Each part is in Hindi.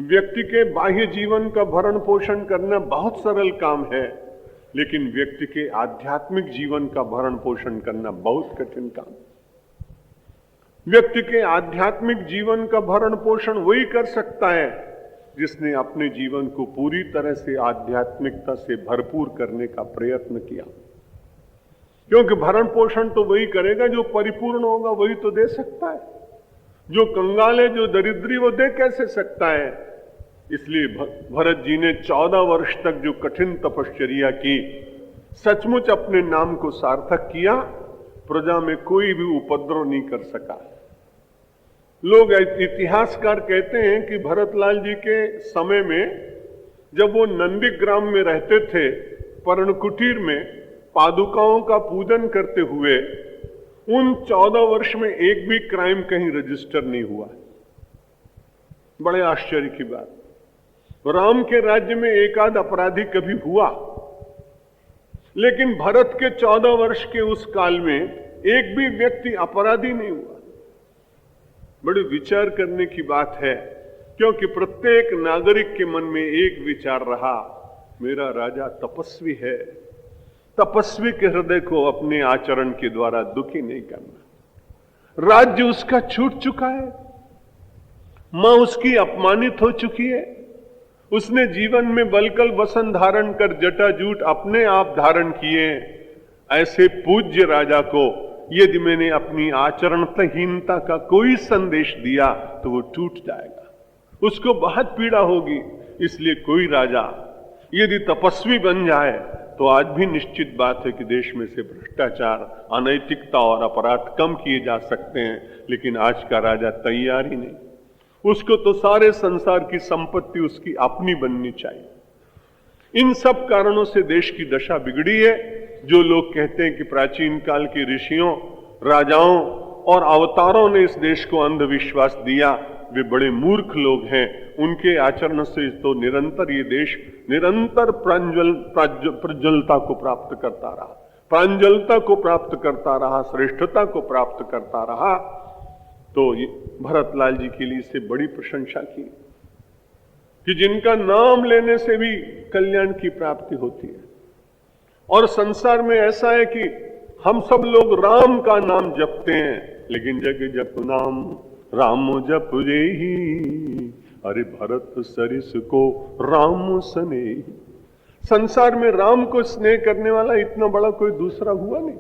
व्यक्ति के बाह्य जीवन का भरण पोषण करना बहुत सरल काम है, लेकिन व्यक्ति के आध्यात्मिक जीवन का भरण पोषण करना बहुत कठिन काम। व्यक्ति के आध्यात्मिक जीवन का भरण पोषण वही कर सकता है जिसने अपने जीवन को पूरी तरह से आध्यात्मिकता से भरपूर करने का प्रयत्न किया, क्योंकि भरण पोषण तो वही करेगा जो परिपूर्ण होगा, वही तो दे सकता है। जो कंगाल है, जो दरिद्री, वो दे कैसे सकता है। इसलिए भरत जी ने 14 वर्ष तक जो कठिन तपश्चर्या की, सचमुच अपने नाम को सार्थक किया, प्रजा में कोई भी उपद्रव नहीं कर सका। लोग इतिहासकार कहते हैं कि भरतलाल जी के समय में जब वो नंदीग्राम में रहते थे, पर्णकुटीर में पादुकाओं का पूजन करते हुए, उन 14 वर्ष में एक भी क्राइम कहीं रजिस्टर नहीं हुआ। बड़े आश्चर्य की बात। राम के राज्य में एक आध अपराधी कभी हुआ, लेकिन भरत के 14 वर्ष के उस काल में एक भी व्यक्ति अपराधी नहीं हुआ। बड़े विचार करने की बात है, क्योंकि प्रत्येक नागरिक के मन में एक विचार रहा, मेरा राजा तपस्वी है, तपस्वी के हृदय को अपने आचरण के द्वारा दुखी नहीं करना। राज्य उसका छूट चुका है, मां उसकी अपमानित हो चुकी है, उसने जीवन में बलकल वसन धारण कर जटाजूट अपने आप धारण किए। ऐसे पूज्य राजा को यदि मैंने अपनी आचरणहीनता का कोई संदेश दिया तो वो टूट जाएगा, उसको बहुत पीड़ा होगी। इसलिए कोई राजा यदि तपस्वी बन जाए तो आज भी निश्चित बात है कि देश में से भ्रष्टाचार, अनैतिकता और अपराध कम किए जा सकते हैं, लेकिन आज का राजा तैयार ही नहीं। उसको तो सारे संसार की संपत्ति उसकी अपनी बननी चाहिए। इन सब कारणों से देश की दशा बिगड़ी है। जो लोग कहते हैं कि प्राचीन काल के ऋषियों, राजाओं और अवतारों ने इस देश को अंधविश्वास दिया, वे बड़े मूर्ख लोग हैं। उनके आचरण से तो निरंतर ये देश निरंतर प्रज्वलता को प्राप्त करता रहा, प्रांजलता को प्राप्त करता रहा, श्रेष्ठता को प्राप्त करता रहा। तो भरतलाल जी के लिए इससे बड़ी प्रशंसा की कि जिनका नाम लेने से भी कल्याण की प्राप्ति होती है। और संसार में ऐसा है कि हम सब लोग राम का नाम जपते हैं, लेकिन जग जप नाम राम जप जेहि, अरे भरत सरिस को राम स्नेह। संसार में राम को स्नेह करने वाला इतना बड़ा कोई दूसरा हुआ नहीं।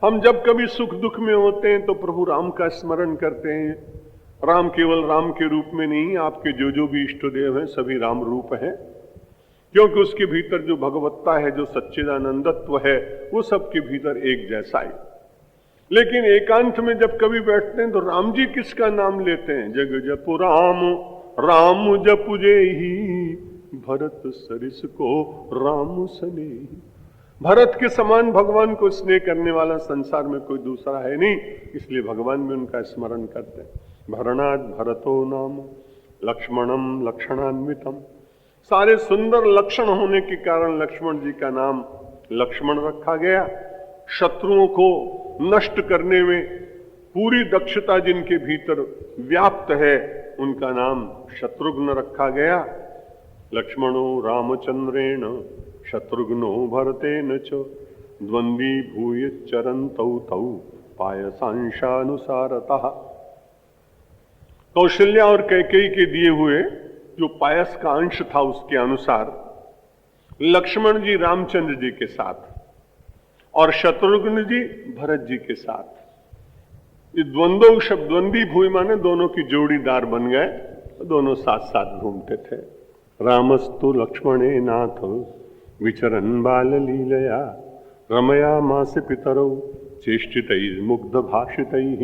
हम जब कभी सुख दुख में होते हैं तो प्रभु राम का स्मरण करते हैं। राम केवल राम के रूप में नहीं, आपके जो भी इष्ट देव हैं सभी राम रूप हैं, क्योंकि उसके भीतर जो भगवत्ता है, जो सच्चिदानंदत्व है, वो सबके भीतर एक जैसा है। लेकिन एकांत में जब कभी बैठते हैं तो राम जी किसका नाम लेते हैं? जग जप राम राम जप जेहि, भरत सरिस को राम स्नेह। भरत के समान भगवान को स्नेह करने वाला संसार में कोई दूसरा है नहीं, इसलिए भगवान भी उनका स्मरण करते हैं। भरणाद भरतो नाम लक्ष्मणम लक्षणान्वितम। सारे सुंदर लक्षण होने के कारण लक्ष्मण जी का नाम लक्ष्मण रखा गया। शत्रुओं को नष्ट करने में पूरी दक्षता जिनके भीतर व्याप्त है, उनका नाम शत्रुघ्न रखा गया। लक्ष्मणो रामचंद्रेण शत्रुघ्नो भरतेन च द्वंद्वी भूय चरन्तौ तौ पायसांशानुसारतः। कौशल्या और कैकेयी के दिए हुए जो पायस का अंश था, उसके अनुसार लक्ष्मण जी रामचंद्र जी के साथ और शत्रुघ्न जी भरत जी के साथ। ये द्वंद्व शब्द, द्वंद्वी भूय माने दोनों की जोड़ीदार बन गए, दोनों साथ साथ घूमते थे। रामस्तु लक्ष्मणे नाथ विचरन् बाल लीलया रमया मास पितरौ चेष्टितैर्मुग्ध भाषितैः